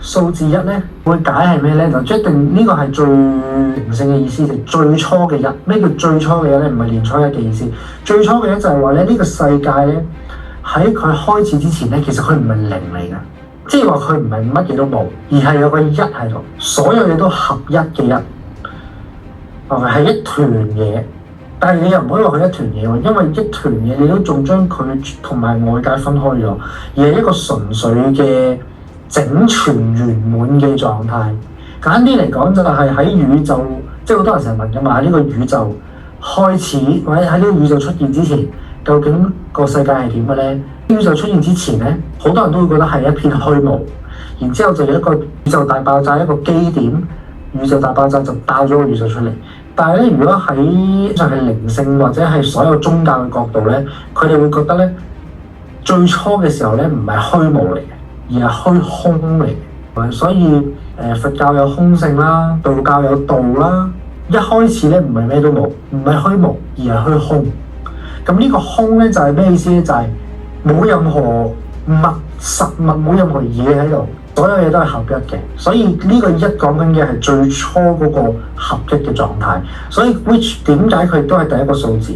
數字一咧會解係咩咧？就一定呢個係最靈性嘅意思，就最初嘅一。咩叫最初嘅一咧？唔係年初一嘅意思。最初嘅一就係話咧，呢個世界咧喺佢開始之前咧，其實佢唔係零嚟嘅，即係話佢唔係乜嘢都冇，而係有個一喺度，所有嘢都合一嘅一，係一團嘢。但係你又唔可以話佢一團嘢喎，因為一團嘢你都仲將佢同埋外界分開咗，而係一個純粹嘅整全圓滿嘅狀態。簡單啲嚟講就係喺宇宙，即係好多人成日問㗎嘛，呢個宇宙開始或者喺呢個宇宙出現之前，究竟個世界係點嘅咧？宇宙出現之前咧，好多人都會覺得係一片虛無，然之後就有一個宇宙大爆炸，一個基點，宇宙大爆炸就爆咗個宇宙出嚟。但係咧，如果喺就係靈性或者係所有宗教嘅角度咧，佢哋會覺得咧，最初嘅時候咧唔係虛無嚟嘅，而係虛空嚟嘅。所以佛教有空性啦，道教有道啦。一開始咧唔係咩都冇，唔係虛無，而係虛空。咁呢個空咧就係咩意思咧？就係冇任何實物，冇任何嘢喺度。所有嘢都係合一嘅，所以呢個一講緊嘅係最初嗰個合一嘅狀態，所以 which 點解佢都係第一個數字？